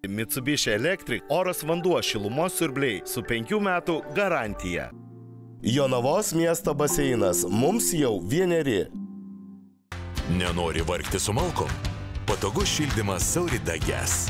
Mitsubishi Electric oras vanduo šilumos siurbliai su 5 metų garantija. Jonavos miesto baseinas mums jau 1. Nenori vargti su malkom? Patogus šildymas Saurida Gas.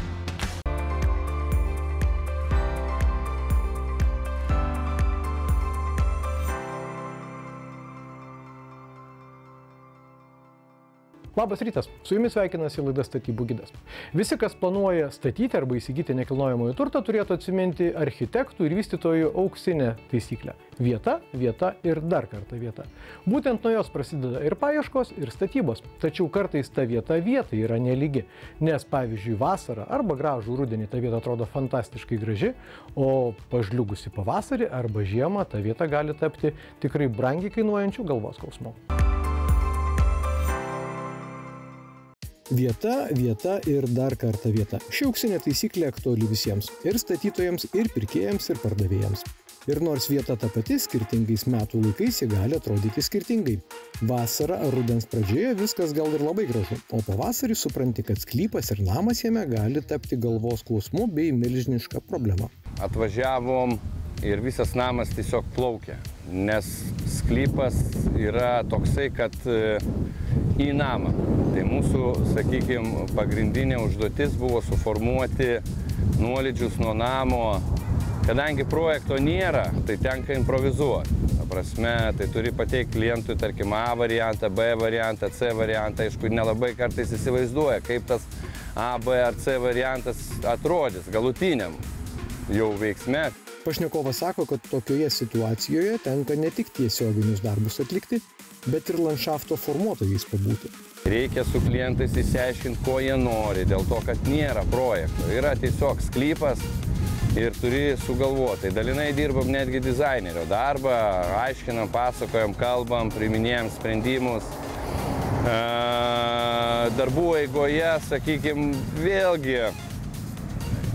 Labas rytas, su jumis sveikinasi laida Statybų gidas. Visi, kas planuoja statyti arba įsigyti nekilnojamąjį turtą, turėtų atsiminti architektų ir vystytojų auksinę taisyklę. Vieta, vieta ir dar kartą vieta. Būtent nuo jos prasideda ir paieškos, ir statybos. Tačiau kartais ta vieta vietai yra nelygi, nes pavyzdžiui vasarą arba gražų rudenį ta vieta atrodo fantastiškai graži, o pažliugusi pavasarį arba žiemą ta vieta gali tapti tikrai brangiai kainuojančių galvos skausmu. Vieta, vieta ir dar kartą vieta. Ši auksinė taisyklė aktuali visiems – ir statytojams, ir pirkėjams, ir pardavėjams. Ir nors vieta ta pati, skirtingais metų laikais ji gali atrodyti skirtingai. Vasarą ar rudens pradžioje viskas gal ir labai gražu, o pavasarį supranti, kad sklypas ir namas jame gali tapti galvos skausmu bei milžiniška problema. Atvažiavom ir visas namas tiesiog plaukia, nes sklypas yra toksai, kad į namą. Tai mūsų, sakykime, pagrindinė užduotis buvo suformuoti nuolydžius nuo namo. Kadangi projekto nėra, tai tenka improvizuoti. Ta prasme, tai turi pateikti klientui, tarkim, A variantą, B variantą, C variantą. Aišku, nelabai kartais įsivaizduoja, kaip tas A, B ar C variantas atrodys galutiniam jau veiksme. Pašnekovas sako, kad tokioje situacijoje tenka ne tik tiesioginius darbus atlikti, bet ir landšafto formuotojais pabūti. Reikia su klientais išsiaiškinti, ko jie nori, dėl to, kad nėra projekto. Yra tiesiog sklypas ir turi sugalvoti. Tai dalinai dirbam netgi dizainerio darbą, aiškinam, pasakojam, kalbam, priiminėjam sprendimus. Darbų eigoje, sakykime, vėlgi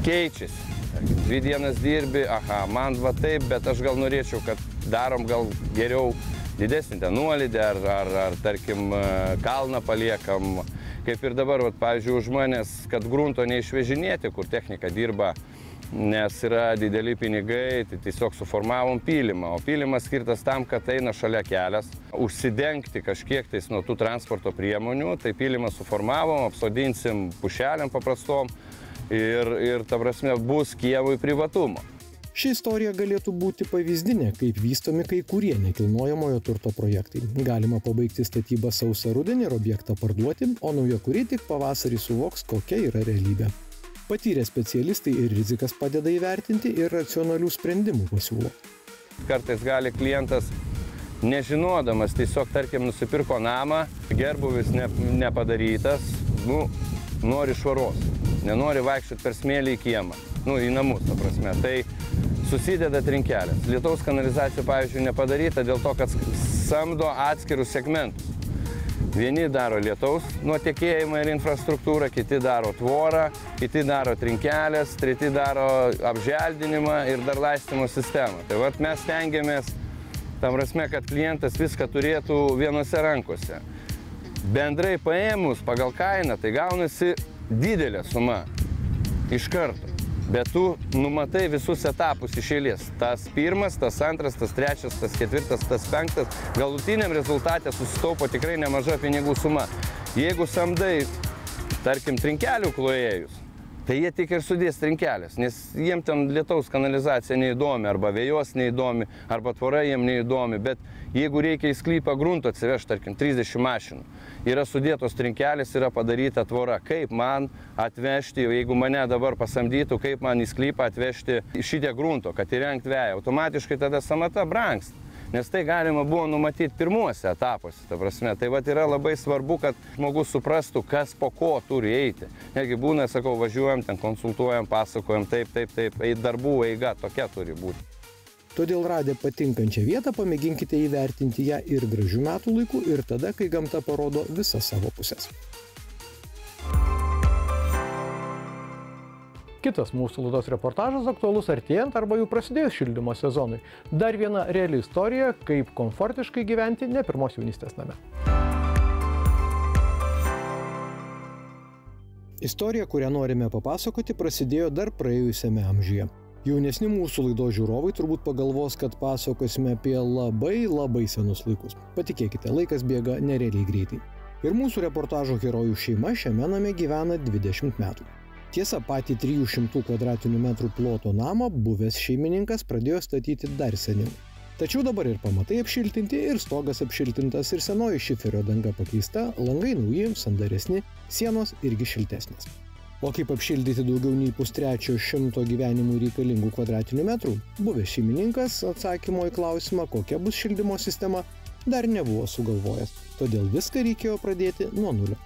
keičiasi. 2 dienas dirbi, man va taip, bet aš gal norėčiau, kad darom gal geriau didesnį ten nuolydį ar tarkim, kalną paliekam. Kaip ir dabar, pavyzdžiui, už manęs, kad grunto neišvežinėti, kur technika dirba, nes yra dideli pinigai, tai tiesiog suformavom pylimą. O pylimas skirtas tam, kad eina šalia kelias, užsidengti kažkiek tais nuo tų transporto priemonių, tai pylimą suformavom, apsodinsim pušelėm paprastom ir ta prasme, bus Kievui privatumo. Ši istorija galėtų būti pavyzdinė, kaip vystomi kai kurie nekilnojamojo turto projektai. Galima pabaigti statybą sausą rudenį ir objektą parduoti, o naujakuriai tik pavasarį suvoks, kokia yra realybė. Patyrę specialistai ir rizikas padeda įvertinti ir racionalių sprendimų pasiūlo. Kartais gali klientas, nežinodamas, tiesiog, tarkim, nusipirko namą, gerbuvis nepadarytas, nori švaros, nenori vaikščioti per smėlį į kiemą, į namus, ta prasme. Tai susideda trinkelės. Lietaus kanalizacija, pavyzdžiui, nepadaryta dėl to, kad samdo atskirus segmentus. Vieni daro lietaus nuotekėjimą ir infrastruktūrą, kiti daro tvorą, kiti daro trinkelės, treti daro apželdinimą ir dar laistymo sistemą. Tai vat mes stengiamės, tam prasme, kad klientas viską turėtų vienose rankose. Bendrai paėmus pagal kainą, tai gaunasi didelė suma iš karto. Bet tu numatai visus etapus iš eilės. Tas pirmas, tas antras, tas trečias, tas ketvirtas, tas penktas. Galutiniam rezultate susitaupo tikrai nemaža pinigų suma. Jeigu samdai, tarkim, trinkelių klojėjus, tai jie tik ir sudės trinkelės, nes jiem ten lietaus kanalizacija neįdomi, arba vėjos neįdomi, arba tvora jiem neįdomi, bet jeigu reikia į sklypą grunto atsivežti, tarkim, 30 mašinų, yra sudėtos trinkelės, yra padaryta tvora. Kaip man atvežti, jeigu mane dabar pasamdytų, kaip man į sklypą atvežti šitiek grunto, kad įrengti veją, automatiškai tada samata brangsta. Nes tai galima buvo numatyti pirmuose etapuose, ta prasme. Tai vat yra labai svarbu, kad žmogus suprastų, kas po ko turi eiti. Negi būna, sakau, važiuojam, ten konsultuojam, pasakojam, taip, darbų eiga tokia turi būti. Todėl radę patinkančią vietą, pamėginkite įvertinti ją ir gražių metų laikų, ir tada, kai gamta parodo visas savo pusės. Kitas mūsų laidos reportažas aktualus artėjant arba jau prasidėjus šildymo sezonui. Dar viena reali istorija, kaip komfortiškai gyventi ne pirmos jaunystės name. Istorija, kurią norime papasakoti, prasidėjo dar praėjusiame amžiuje. Jaunesni mūsų laidos žiūrovai turbūt pagalvos, kad pasakosime apie labai senus laikus. Patikėkite, laikas bėga nerealiai greitai. Ir mūsų reportažo herojų šeima šiame name gyvena 20 metų. Tiesa, patį 300 m2 ploto namą buvęs šeimininkas pradėjo statyti dar seniau. Tačiau dabar ir pamatai apšiltinti, ir stogas apšiltintas, ir senoji šiferio danga pakeista, langai nauji, sandaresni, sienos irgi šiltesnės. O kaip apšildyti daugiau nei 100 gyvenimų reikalingų kvadratinių metrų, buvęs šeimininkas atsakymo į klausimą, kokia bus šildymo sistema, dar nebuvo sugalvojęs. Todėl viską reikėjo pradėti nuo nulio.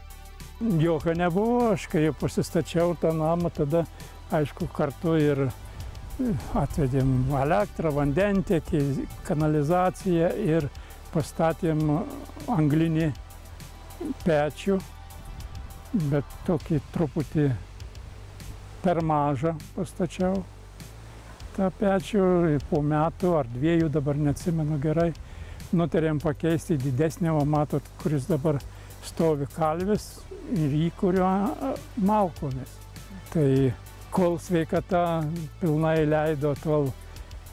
Jokio nebuvo, aš kai pasistačiau tą namą, tada, aišku, kartu ir atvedėm elektrą, vandentiekį, kanalizaciją ir pastatėm anglinį pečių, bet tokį truputį per mažą pastačiau tą pečių. Po metų ar 2, dabar neatsimenu gerai, nutarėm pakeisti didesnį, o matot, kuris dabar stovi kalvis ir į kurio malkomis. Tai kol sveikata pilnai leido, tol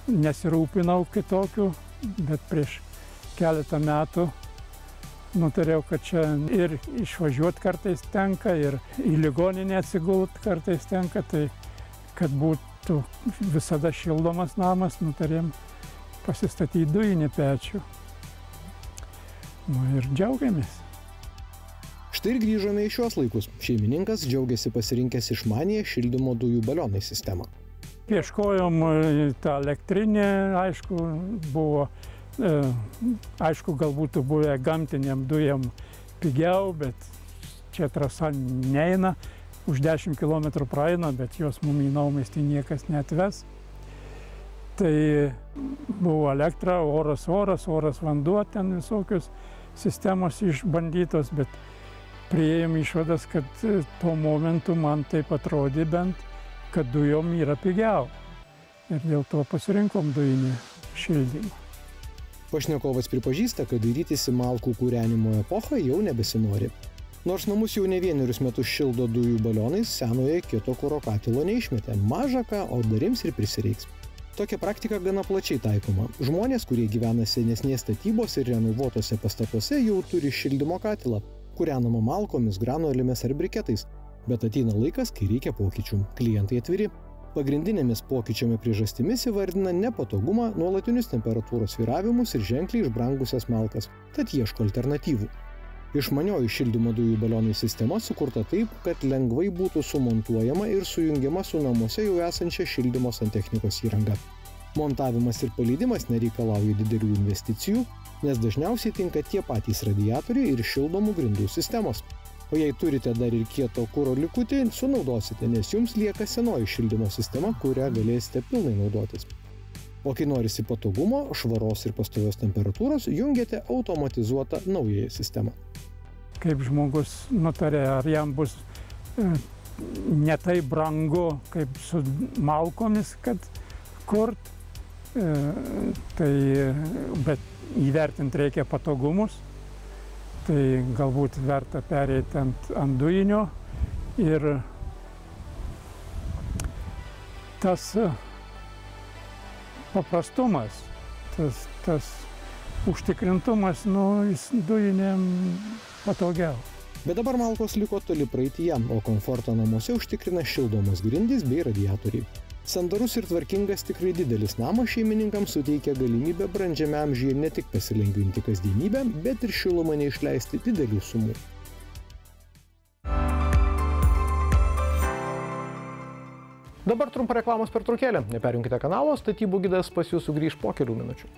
nesirūpinau kitokių, bet prieš keletą metų nutariau, kad čia ir išvažiuoti kartais tenka, ir į ligoninę atsigult kartais tenka, tai kad būtų visada šildomas namas, nutarėm pasistatyti dujinį pečių. Ir džiaugiamės. Štai ir grįžome į šios laikus. Šeimininkas džiaugiasi pasirinkęs išmaniją šildymo dujų balionai sistemą. Ieškojom tą elektrinę, aišku, buvo, aišku, gal būtų buvę gamtiniam dujam pigiau, bet čia trasa neina, už 10 km praeina, bet jos mum į naumestį niekas neatves. Tai buvo elektra, oras, vanduo, ten visokios sistemos išbandytos, bet priėjom išvadas, kad tuo momentu man taip atrodė bent, kad dujom yra pigiau. Ir dėl to pasirinkom dujinį šildymą. Pašnekovas pripažįsta, kad dairytis į malkų kūrenimo epochą jau nebesinori. Nors namus jau ne vienerius metus šildo dujų balionais, senoje kieto kuro katilo neišmetė. Maža ką, o darims ir prisireiks. Tokia praktika gana plačiai taikoma. Žmonės, kurie gyvena senesnės statybos ir renovuotose pastatuose, jau turi šildymo katilą, kūrenama malkomis, granulėmis ar briketais. Bet ateina laikas, kai reikia pokyčių. Klientai atviri. Pagrindinėmis pokyčiame priežastimis įvardina nepatogumą, nuolatinius temperatūros svyravimus ir ženkliai išbrangusias malkas. Tad ieško alternatyvų. Išmanioji šildymo dujų balionai sistema sukurta taip, kad lengvai būtų sumontuojama ir sujungiama su namuose jau esančia šildymo santechnikos įranga. Montavimas ir paleidimas nereikalauja didelių investicijų, nes dažniausiai tinka tie patys radiatoriai ir šildomų grindų sistemos. O jei turite dar ir kieto kuro likutį, sunaudosite, nes jums lieka senoji šildymo sistema, kurią galėsite pilnai naudotis. O kai norisi patogumo, švaros ir pastovios temperatūros, jungiate automatizuotą naująją sistemą. Kaip žmogus nutarė, ar jam bus ne taip brangu, kaip su malkomis, kad kurt, bet įvertinti reikia patogumus, tai galbūt verta pereiti ant dujinio ir tas paprastumas, tas užtikrintumas, jis dujiniam patogiau. Bet dabar malkos liko toli praeityje, o komfortą namuose užtikrina šildomos grindys bei radiatoriai. Sandarus ir tvarkingas tikrai didelis namas šeimininkams suteikia galimybę brandžiame amžiuje ne tik pasilengvinti kasdienybę, bet ir šilumą neišleisti didelių sumų. Dabar trumpa reklamos pertraukėlė. Neperjunkite kanalo, statybų gidas pas jūs sugrįš po kelių minučių.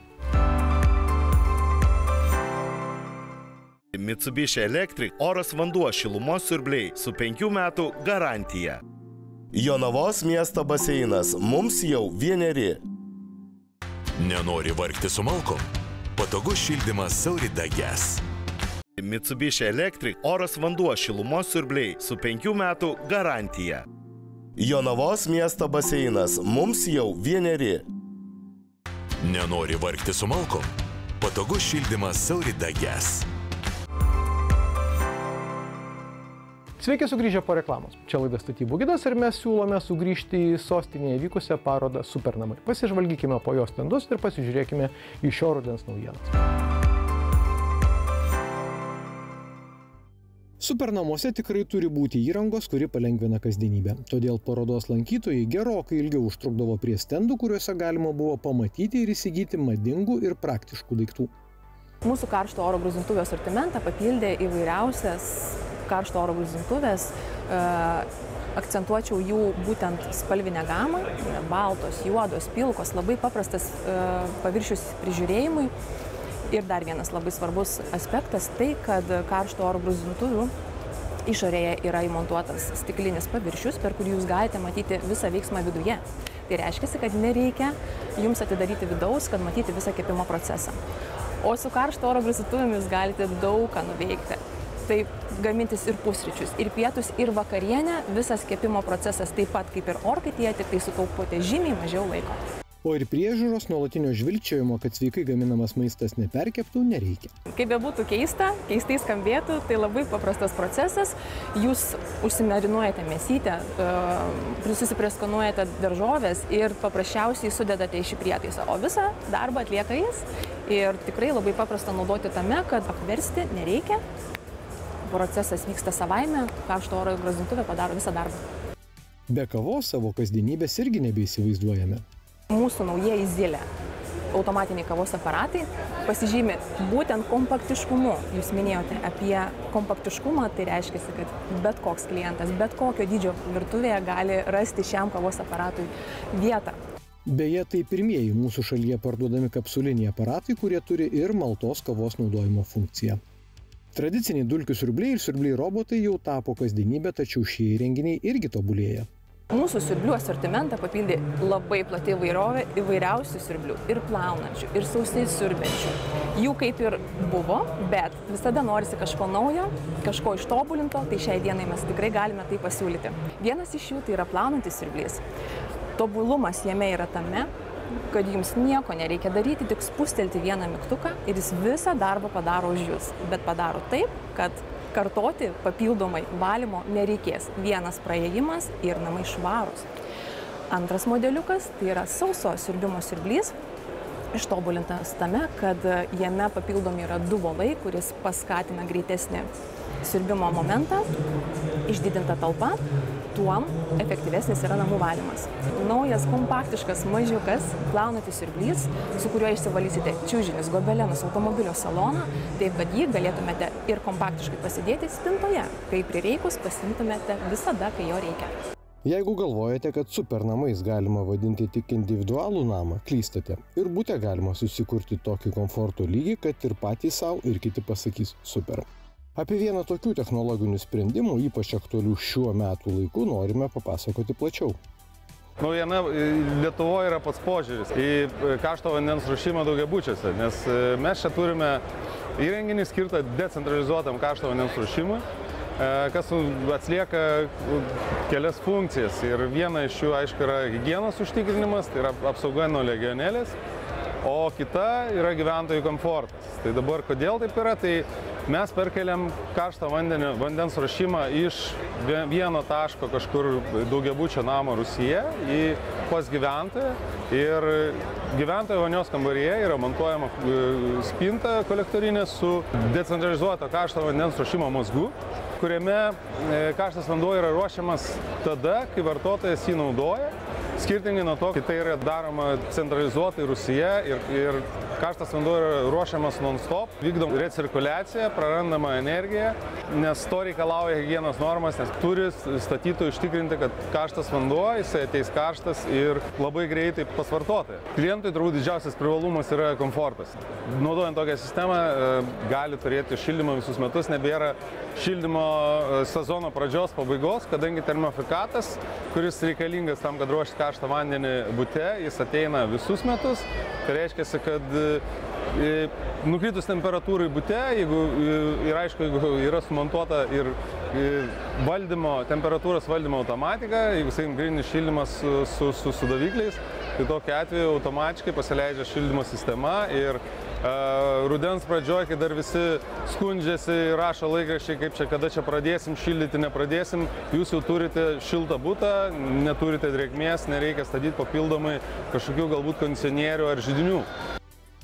Mitsubishi Electric oras vanduo šilumos siurbliai su 5 metų garantija. Jonavos miesto baseinas. Mums jau 1. Nenori vargti su malkom? Patogus šildymas Saurida Gas. Mitsubishi Electric oras vanduo šilumos siurbliai su 5 metų garantija. Jonavos miesto baseinas. Mums jau 1. Nenori vargti su malkom? Patogus šildymas Saurida Gas. Sveiki sugrįžę po reklamos. Čia laida Statybų gidas ir mes siūlome sugrįžti į sostinėje vykusią parodą Supernamai. Pasižvalgykime po jos stendus ir pasižiūrėkime į šio rudens naujienas. Supernamuose tikrai turi būti įrangos, kuri palengvina kasdienybę. Todėl parodos lankytojai gerokai ilgiau užtrukdavo prie stendų, kuriuose galima buvo pamatyti ir įsigyti madingų ir praktiškų daiktų. Mūsų karšto oro gruzintuvio asortimentą papildė įvairiausias karšto oro gruzintuvės. Akcentuočiau jų būtent spalvinę gamą, baltos, juodos, pilkos, labai paprastas paviršius prižiūrėjimui. Ir dar vienas labai svarbus aspektas tai, kad karšto oro gruzintuvių išorėje yra įmontuotas stiklinis paviršius, per kurį jūs galite matyti visą veiksmą viduje. Tai reiškia, kad nereikia jums atidaryti vidaus, kad matyti visą kepimo procesą. O su karšto oro gruzintuvėmis galite daug ką nuveikti. Tai gamintis ir pusryčius, ir pietus, ir vakarienę, visas kepimo procesas taip pat kaip ir orkaitėje, tik tai sutaupote žymiai mažiau laiko. O ir priežiūros nuolatinio žvilgčiojimo, kad sveikai gaminamas maistas neperkeptų, nereikia. Kaip bebūtų keista, keistai skambėtų, tai labai paprastas procesas. Jūs užsimarinuojate mėsytę, susipreskanuojate daržovės ir paprasčiausiai sudedate į šį prietaisą. O visą darbą atlieka jis. Ir tikrai labai paprasta naudoti tame, kad apversti nereikia. Procesas vyksta savaime, karšto oro gruzintuvė padaro visą darbą. Be kavos savo kasdienybės irgi nebeįsivaizduojame. Mūsų naujieji Zilė automatiniai kavos aparatai pasižymi būtent kompaktiškumu. Jūs minėjote apie kompaktiškumą, tai reiškia, kad bet koks klientas, bet kokio dydžio virtuvėje gali rasti šiam kavos aparatui vietą. Beje, tai pirmieji mūsų šalyje parduodami kapsuliniai aparatai, kurie turi ir maltos kavos naudojimo funkciją. Tradiciniai dulkių siurbliai ir siurbliai robotai jau tapo kasdienybė, tačiau šie įrenginiai irgi tobulėja. Mūsų siurblių asortimentą papildė labai plati įvairovė įvairiausių siurblių, ir plaunančių, ir sausai siurbiančių. Jų kaip ir buvo, bet visada norisi kažko naujo, kažko ištobulinto, tai šiai dienai mes tikrai galime tai pasiūlyti. Vienas iš jų tai yra plaunantis siurblys. Tobulumas jame yra tame, kad jums nieko nereikia daryti, tik spustelti vieną mygtuką ir jis visą darbą padaro už jūs. Bet padaro taip, kad kartoti papildomai valymo nereikės. Vienas praėjimas ir namai švarūs. Antras modeliukas tai yra sauso siurbimo siurblys, ištobulintas tame, kad jame papildomi yra du volai, kuris paskatina greitesnį siurbimo momentą, išdidinta talpa, tuom efektyvesnis yra namų valymas. Naujas kompaktiškas mažiukas plaunantis siurblys, su kuriuo išsivalysite čiužinius, gobelenus, automobilio saloną, taip kad jį galėtumėte ir kompaktiškai pasidėti spintoje, kai prireikus pasiimtumėte visada, kai jo reikia. Jeigu galvojate, kad supernamais galima vadinti tik individualų namą, klystate. Ir bute galima susikurti tokį komforto lygį, kad ir patys savo ir kiti pasakys super. Apie vieną tokių technologinių sprendimų, ypač aktualių šiuo metų laiku, norime papasakoti plačiau. Naujiena Lietuvoje yra pats požiūris į karšto vandens ruošimą daugiabučiuose, nes mes čia turime įrenginį skirtą decentralizuotam karšto vandens ruošimui, kas atlieka kelias funkcijas. Ir viena iš jų, aišku, yra higienos užtikrinimas, tai yra apsauga nuo legionelės, o kita yra gyventojų komfortas. Tai dabar kodėl taip yra, tai mes perkeliam karšto vandens ruošimą iš vieno taško kažkur daugiabučio namo rūsyje į pas gyventoją. Ir gyventojo vonios kambaryje yra montuojama spinta kolektorinė su decentralizuoto karšto vandens ruošimo mazgu, kuriame karštas vanduo yra ruošiamas tada, kai vartotojas jį naudoja. Skirtingai nuo to, kai tai yra daroma centralizuotai rūsyje ir karštas vanduo yra ruošiamas non-stop, vykdom recirkuliaciją, prarandama energiją, nes to reikalauja higienos normas, nes turi statytojai užtikrinti, kad karštas vanduo, jisai ateis karštas ir labai greitai pas vartotoją. Klientui turbūt didžiausias privalumas yra komfortas. Naudojant tokią sistemą gali turėti šildymą visus metus, nebėra šildymo sezono pradžios pabaigos, kadangi termofikatas, kuris reikalingas tam, kad ruošti karštą vandenį bute, jis ateina visus metus. Tai reiškia, kad nukritus temperatūrai bute, ir aišku, jeigu yra sumontuota ir temperatūros valdymo automatika, jeigu grynis šildymas su davikliais, tai tokiu atveju automatiškai pasileidžia šildymo sistema ir Rudens pradžioje, kai dar visi skundžiasi, rašo laikraščiai, kaip čia, kada čia pradėsim šildyti, nepradėsim, jūs jau turite šiltą butą, neturite drėgmės, nereikia statyti papildomai kažkokių galbūt kondicionierių ar židinių.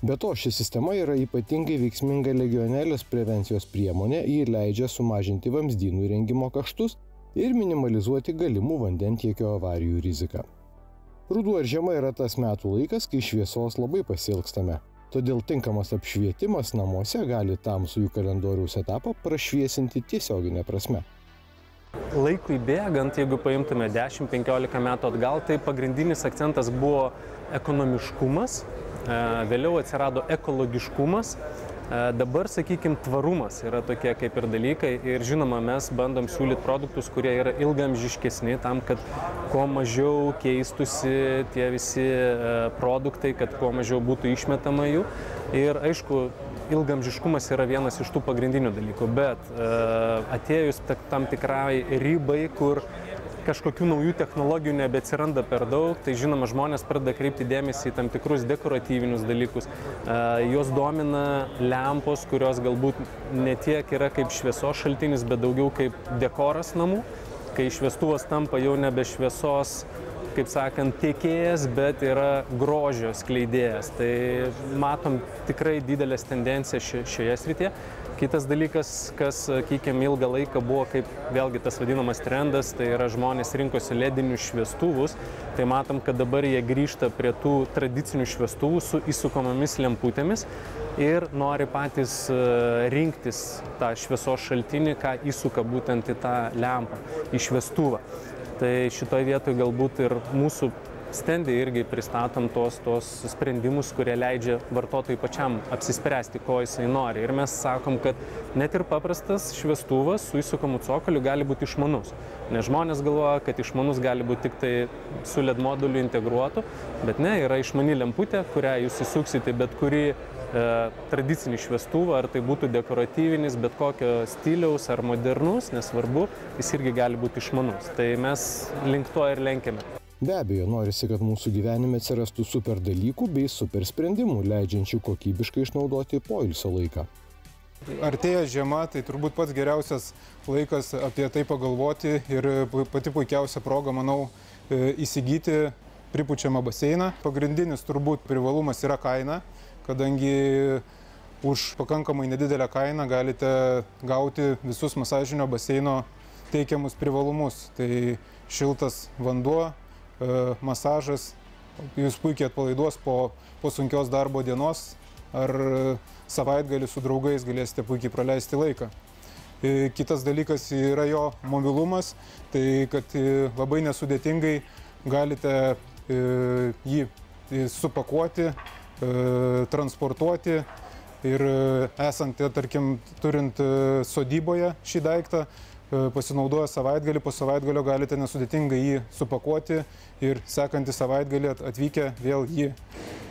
Be to, ši sistema yra ypatingai veiksminga legionelės prevencijos priemonė, ji leidžia sumažinti vamzdynų įrengimo kaštus ir minimalizuoti galimų vandentiekio avarijų riziką. Ruduo ir žiema yra tas metų laikas, kai šviesos labai pasiilgstame. Todėl tinkamas apšvietimas namuose gali tamsųjų kalendoriaus etapą prašviesinti tiesioginę prasme. Laikui bėgant, jeigu paimtume 10-15 metų atgal, tai pagrindinis akcentas buvo ekonomiškumas, vėliau atsirado ekologiškumas, dabar, sakykime, tvarumas yra tokie kaip ir dalykai ir žinoma, mes bandom siūlyti produktus, kurie yra ilgamžiškesni tam, kad kuo mažiau keistusi tie visi produktai, kad kuo mažiau būtų išmetama jų ir aišku, ilgamžiškumas yra vienas iš tų pagrindinių dalykų, bet atėjus tam tikrai ribai, kur kažkokių naujų technologijų nebeatsiranda per daug, tai žinoma, žmonės pradeda kreipti dėmesį į tam tikrus dekoratyvinius dalykus. Jos domina lempos, kurios galbūt ne tiek yra kaip šviesos šaltinis, bet daugiau kaip dekoras namų, kai šviestuvas tampa jau nebe šviesos, kaip sakant, tiekėjas, bet yra grožio skleidėjas. Tai matom tikrai didelės tendencijas šioje srityje. Kitas dalykas, kas, sakykime, ilgą laiką buvo kaip vėlgi tas vadinamas trendas, tai yra žmonės rinkosi ledinius šviestuvus. Tai matom, kad dabar jie grįžta prie tų tradicinių šviestuvų su įsukomomis lemputėmis ir nori patys rinktis tą šviesos šaltinį, ką įsuka būtent į tą lempą, į šviestuvą. Tai šitoje vietoje galbūt ir mūsų stendai irgi pristatom tos sprendimus, kurie leidžia vartotojui pačiam apsispręsti, ko jisai nori. Ir mes sakom, kad net ir paprastas šviestuvas su įsukamu cokoliu gali būti išmanus. Nes žmonės galvoja, kad išmanus gali būti tik tai su LED moduliu integruotu, bet ne, yra išmani lemputė, kurią jūs įsuksite bet kurį tradicinį šviestuvą, ar tai būtų dekoratyvinis, bet kokio stiliaus ar modernus, nesvarbu, jis irgi gali būti išmanus. Tai mes link to ir lenkiame. Be abejo, norisi, kad mūsų gyvenime atsirastų super dalykų bei super sprendimų, leidžiančių kokybiškai išnaudoti poilsio laiką. Artėja žiema, tai turbūt pats geriausias laikas apie tai pagalvoti ir pati puikiausia proga, manau, įsigyti pripučiamą baseiną. Pagrindinis turbūt privalumas yra kaina, kadangi už pakankamai nedidelę kainą galite gauti visus masažinio baseino teikiamus privalumus. Tai šiltas vanduo, masažas, jūs puikiai atpalaiduos po sunkios darbo dienos ar savaitgalį su draugais galėsite puikiai praleisti laiką. Kitas dalykas yra jo mobilumas, tai kad labai nesudėtingai galite jį supakuoti, transportuoti ir esant, tarkim, turint sodyboje šį daiktą, pasinaudoję savaitgalį, po savaitgalio galite nesudėtingai jį supakuoti ir sekantį savaitgalį atvykę vėl jį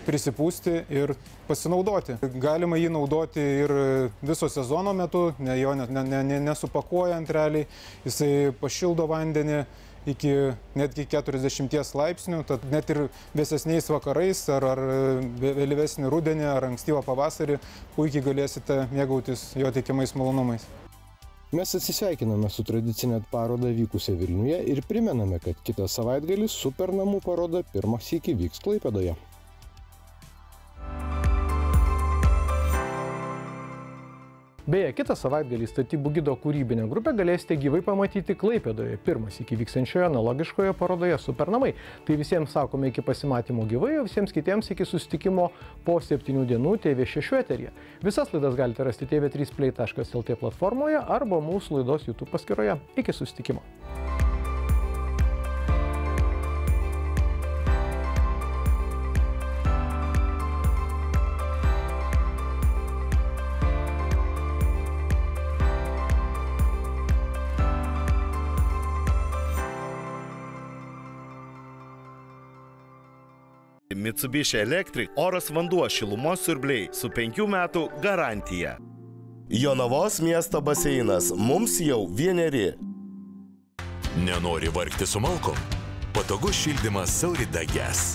prisipūsti ir pasinaudoti. Galima jį naudoti ir viso sezono metu, jo nesupakuojant realiai, jisai pašildo vandenį iki netgi 40 laipsnių, tad net ir vėsesniais vakarais ar vėlyvesnį rudenį ar ankstyvą pavasarį puikiai galėsite mėgautis jo teikiamais malonumais. Mes atsisveikiname su tradicinė paroda vykusia Vilniuje ir primename, kad kitą savaitgalį super namų paroda pirmą sykį vyks Klaipėdoje. Beje, kitą savaitgalį Statybų gido kūrybinę grupę galėsite gyvai pamatyti Klaipėdoje, pirmas iki vykstančioje analogiškoje parodoje Super namai. Tai visiems sakome iki pasimatymo gyvai, o visiems kitiems iki susitikimo po 7 dienų TV6 eteryje. Visas laidas galite rasti tv3play.lt platformoje arba mūsų laidos YouTube paskyroje. Iki susitikimo. Mitsubishi Electric oras vanduo šilumos siurbliai su 5 metų garantija. Jonavos miesto baseinas mums jau 1. Nenori vargti su malkom? Patogus šildymas Saurida Gas.